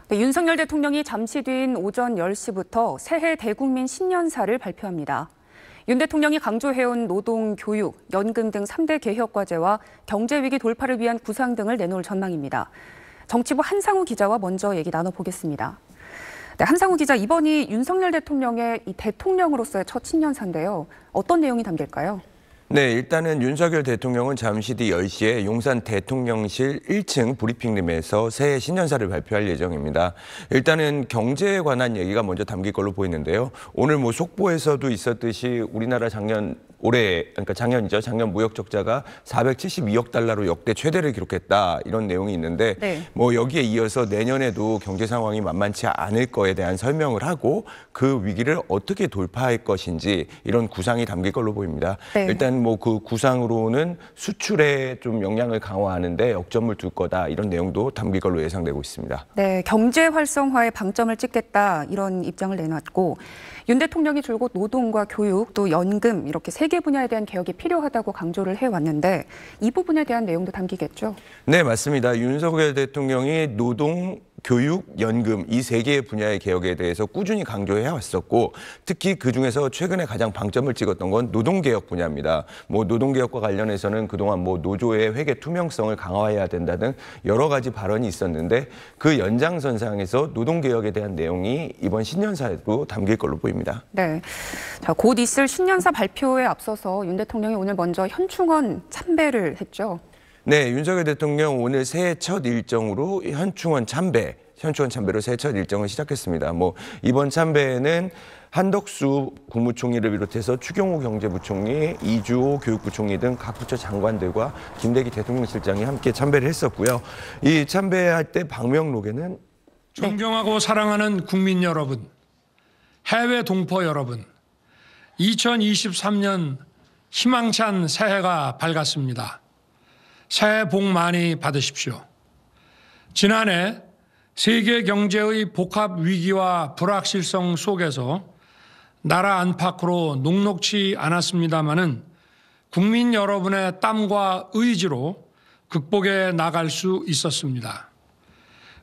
네, 윤석열 대통령이 잠시 뒤인 오전 10시부터 새해 대국민 신년사를 발표합니다. 윤 대통령이 강조해온 노동, 교육, 연금 등 3대 개혁 과제와 경제위기 돌파를 위한 구상 등을 내놓을 전망입니다. 정치부 한상우 기자와 먼저 얘기 나눠보겠습니다. 네, 한상우 기자, 이번이 윤석열 대통령의 이 대통령으로서의 첫 신년사인데요. 어떤 내용이 담길까요? 네, 일단은 윤석열 대통령은 잠시 뒤 10시에 용산 대통령실 1층 브리핑룸에서 새해 신년사를 발표할 예정입니다. 일단은 경제에 관한 얘기가 먼저 담길 걸로 보이는데요. 오늘 속보에서도 있었듯이 우리나라 작년 무역 적자가 472억 달러로 역대 최대를 기록했다, 이런 내용이 있는데 네. 여기에 이어서 내년에도 경제 상황이 만만치 않을 거에 대한 설명을 하고 그 위기를 어떻게 돌파할 것인지 이런 구상이 담길 걸로 보입니다. 네. 일단 그 구상으로는 수출에 좀 영향을 강화하는데 역점을 둘 거다, 이런 내용도 담길 걸로 예상되고 있습니다. 네, 경제 활성화에 방점을 찍겠다, 이런 입장을 내놨고, 윤 대통령이 줄곧 노동과 교육, 또 연금 이렇게 세 개 분야에 대한 개혁이 필요하다고 강조를 해왔는데 이 부분에 대한 내용도 담기겠죠? 네, 맞습니다. 윤석열 대통령이 노동, 교육, 연금 이 세 개의 분야의 개혁에 대해서 꾸준히 강조해왔었고, 특히 그중에서 최근에 가장 방점을 찍었던 건 노동개혁 분야입니다. 노동개혁과 관련해서는 그동안 노조의 회계 투명성을 강화해야 된다 등 여러 가지 발언이 있었는데 그 연장선상에서 노동개혁에 대한 내용이 이번 신년사에도 담길 걸로 보입니다. 네, 자, 곧 있을 신년사 발표에 앞서서 윤 대통령이 오늘 먼저 현충원 참배를 했죠. 네, 윤석열 대통령 오늘 새해 첫 일정으로 현충원 참배로 새해 첫 일정을 시작했습니다. 이번 참배에는 한덕수 국무총리를 비롯해서 추경호 경제부총리, 이주호 교육부총리 등 각 부처 장관들과 김대기 대통령실장이 함께 참배를 했었고요. 이 참배할 때 방명록에는 존경하고 사랑하는 국민 여러분, 해외 동포 여러분, 2023년 희망찬 새해가 밝았습니다. 새해 복 많이 받으십시오. 지난해 세계 경제의 복합 위기와 불확실성 속에서 나라 안팎으로 녹록지 않았습니다마는 국민 여러분의 땀과 의지로 극복해 나갈 수 있었습니다.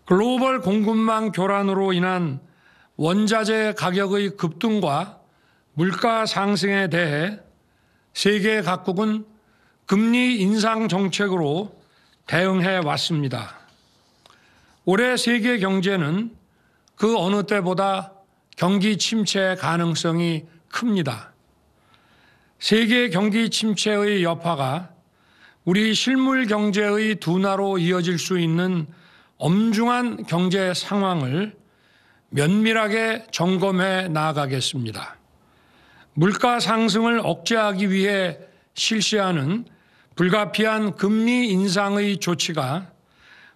글로벌 공급망 교란으로 인한 원자재 가격의 급등과 물가 상승에 대해 세계 각국은 금리 인상 정책으로 대응해 왔습니다. 올해 세계 경제는 그 어느 때보다 경기 침체 가능성이 큽니다. 세계 경기 침체의 여파가 우리 실물 경제의 둔화로 이어질 수 있는 엄중한 경제 상황을 면밀하게 점검해 나아가겠습니다. 물가 상승을 억제하기 위해 실시하는 불가피한 금리 인상의 조치가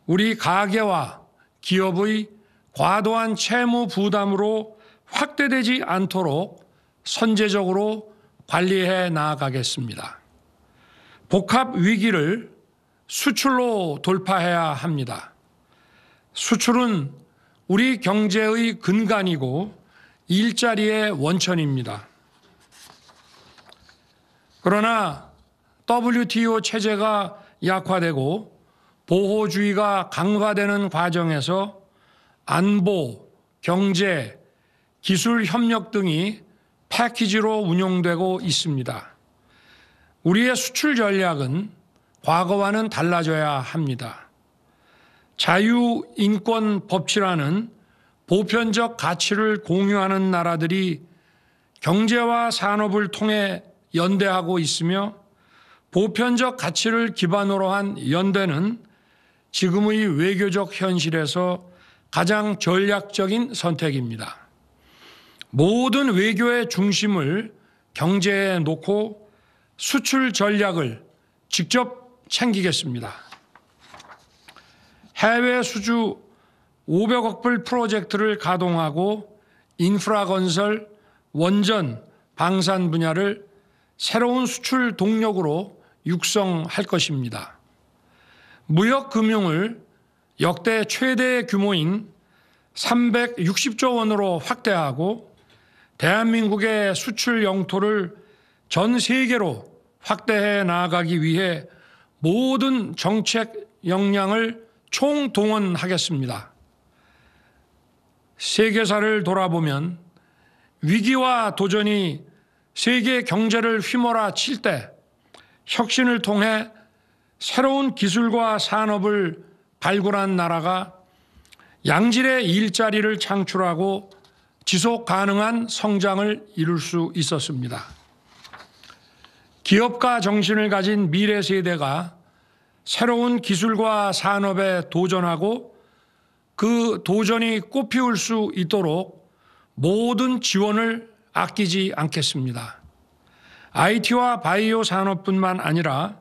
우리 가계와 기업의 과도한 채무 부담으로 확대되지 않도록 선제적으로 관리해 나아가겠습니다. 복합 위기를 수출로 돌파해야 합니다. 수출은 우리 경제의 근간이고 일자리의 원천입니다. 그러나 WTO 체제가 약화되고 보호주의가 강화되는 과정에서 안보, 경제, 기술 협력 등이 패키지로 운용되고 있습니다. 우리의 수출 전략은 과거와는 달라져야 합니다. 자유, 인권, 법치라는 보편적 가치를 공유하는 나라들이 경제와 산업을 통해 연대하고 있으며 보편적 가치를 기반으로 한 연대는 지금의 외교적 현실에서 가장 전략적인 선택입니다. 모든 외교의 중심을 경제에 놓고 수출 전략을 직접 챙기겠습니다. 해외 수주 500억 불 프로젝트를 가동하고 인프라 건설, 원전, 방산 분야를 새로운 수출 동력으로 육성할 것입니다. 무역금융을 역대 최대 규모인 360조 원으로 확대하고 대한민국의 수출 영토를 전 세계로 확대해 나아가기 위해 모든 정책 역량을 총동원하겠습니다. 세계사를 돌아보면 위기와 도전이 세계 경제를 휘몰아칠 때 혁신을 통해 새로운 기술과 산업을 발굴한 나라가 양질의 일자리를 창출하고 지속 가능한 성장을 이룰 수 있었습니다. 기업가 정신을 가진 미래 세대가 새로운 기술과 산업에 도전하고 그 도전이 꽃피울 수 있도록 모든 지원을 아끼지 않겠습니다. IT와 바이오 산업뿐만 아니라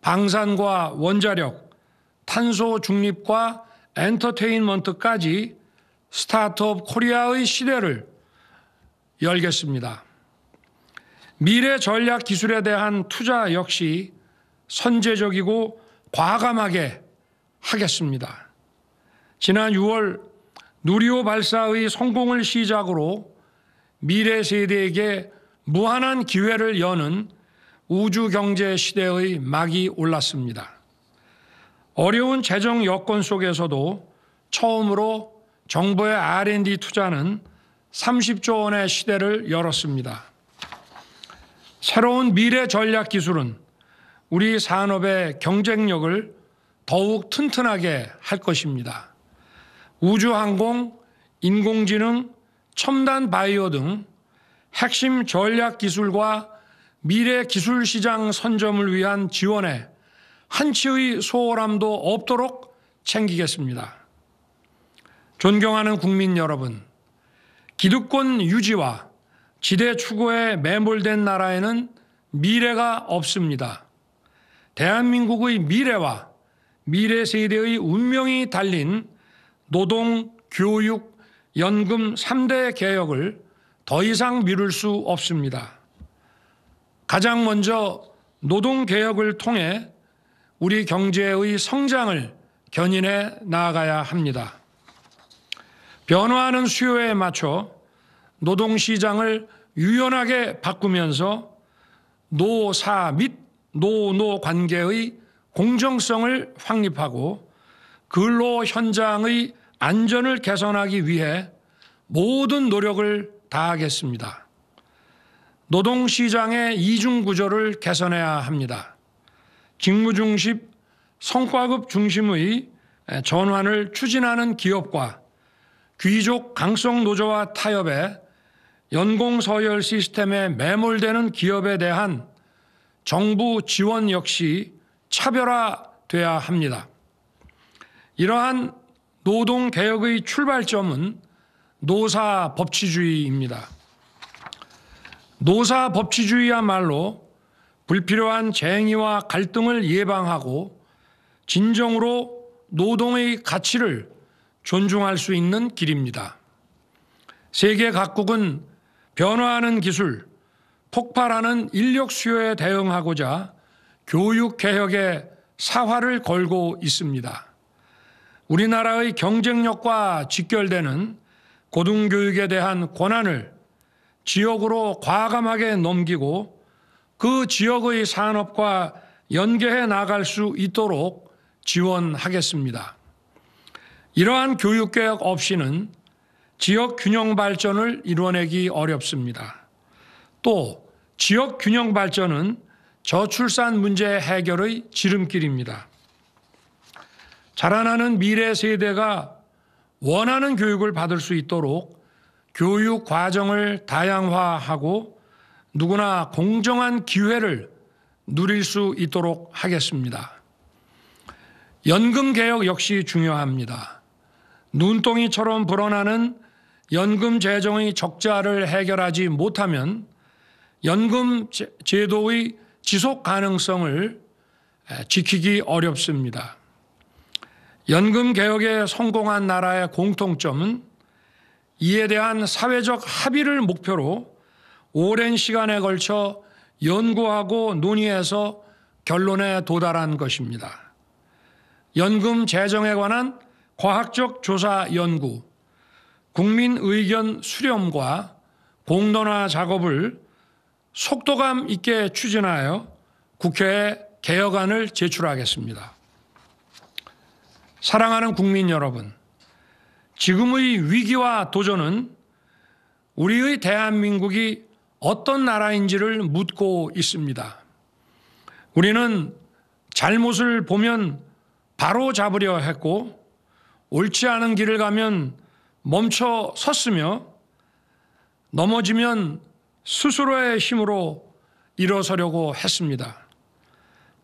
방산과 원자력, 탄소 중립과 엔터테인먼트까지 스타트업 코리아의 시대를 열겠습니다. 미래 전략 기술에 대한 투자 역시 선제적이고 과감하게 하겠습니다. 지난 6월 누리호 발사의 성공을 시작으로 미래 세대에게 무한한 기회를 여는 우주 경제 시대의 막이 올랐습니다. 어려운 재정 여건 속에서도 처음으로 정부의 R&D 투자는 30조 원의 시대를 열었습니다. 새로운 미래 전략 기술은 우리 산업의 경쟁력을 더욱 튼튼하게 할 것입니다. 우주항공, 인공지능, 첨단 바이오 등 핵심 전략 기술과 미래 기술 시장 선점을 위한 지원에 한치의 소홀함도 없도록 챙기겠습니다. 존경하는 국민 여러분, 기득권 유지와 지대 추구에 매몰된 나라에는 미래가 없습니다. 대한민국의 미래와 미래 세대의 운명이 달린 노동, 교육, 연금 3대 개혁을 더 이상 미룰 수 없습니다. 가장 먼저 노동개혁을 통해 우리 경제의 성장을 견인해 나아가야 합니다. 변화하는 수요에 맞춰 노동시장을 유연하게 바꾸면서 노사 및 노노 관계의 공정성을 확립하고 근로 현장의 안전을 개선하기 위해 모든 노력을 다하겠습니다. 노동시장의 이중구조를 개선해야 합니다. 직무중심, 성과급 중심의 전환을 추진하는 기업과 귀족 강성 노조와 타협해 연공서열 시스템에 매몰되는 기업에 대한 정부 지원 역시 차별화돼야 합니다. 이러한 노동개혁의 출발점은 노사법치주의입니다. 노사법치주의야말로 불필요한 쟁의와 갈등을 예방하고 진정으로 노동의 가치를 존중할 수 있는 길입니다. 세계 각국은 변화하는 기술, 폭발하는 인력 수요에 대응하고자 교육 개혁에 사활을 걸고 있습니다. 우리나라의 경쟁력과 직결되는 고등교육에 대한 권한을 지역으로 과감하게 넘기고 그 지역의 산업과 연계해 나갈 수 있도록 지원하겠습니다. 이러한 교육개혁 없이는 지역 균형 발전을 이뤄내기 어렵습니다. 또 지역 균형 발전은 저출산 문제 해결의 지름길입니다. 자라나는 미래 세대가 원하는 교육을 받을 수 있도록 교육 과정을 다양화하고 누구나 공정한 기회를 누릴 수 있도록 하겠습니다. 연금 개혁 역시 중요합니다. 눈덩이처럼 불어나는 연금 재정의 적자를 해결하지 못하면 연금 제도의 지속 가능성을 지키기 어렵습니다. 연금 개혁에 성공한 나라의 공통점은 이에 대한 사회적 합의를 목표로 오랜 시간에 걸쳐 연구하고 논의해서 결론에 도달한 것입니다. 연금 재정에 관한 과학적 조사 연구, 국민 의견 수렴과 공론화 작업을 속도감 있게 추진하여 국회에 개혁안을 제출하겠습니다. 사랑하는 국민 여러분, 지금의 위기와 도전은 우리의 대한민국이 어떤 나라인지를 묻고 있습니다. 우리는 잘못을 보면 바로 잡으려 했고 옳지 않은 길을 가면 멈춰 섰으며 넘어지면 스스로의 힘으로 일어서려고 했습니다.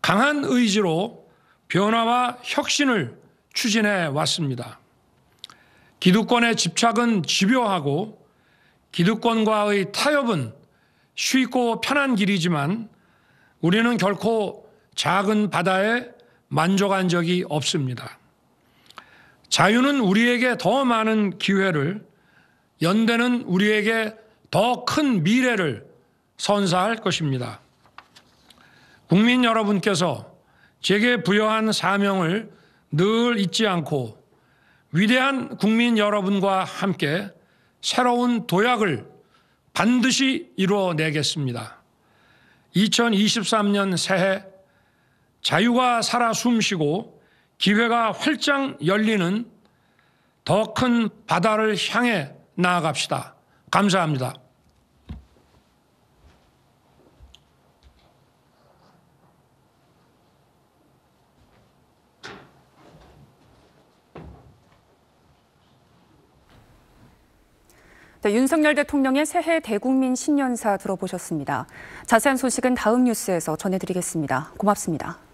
강한 의지로 변화와 혁신을 추진해 왔습니다. 기득권의 집착은 집요하고 기득권과의 타협은 쉽고 편한 길이지만 우리는 결코 작은 바다에 만족한 적이 없습니다. 자유는 우리에게 더 많은 기회를, 연대는 우리에게 더 큰 미래를 선사할 것입니다. 국민 여러분께서 제게 부여한 사명을 늘 잊지 않고 위대한 국민 여러분과 함께 새로운 도약을 반드시 이루어내겠습니다. 2023년 새해 자유가 살아 숨쉬고 기회가 활짝 열리는 더 큰 바다를 향해 나아갑시다. 감사합니다. 네, 윤석열 대통령의 새해 대국민 신년사 들어보셨습니다. 자세한 소식은 다음 뉴스에서 전해드리겠습니다. 고맙습니다.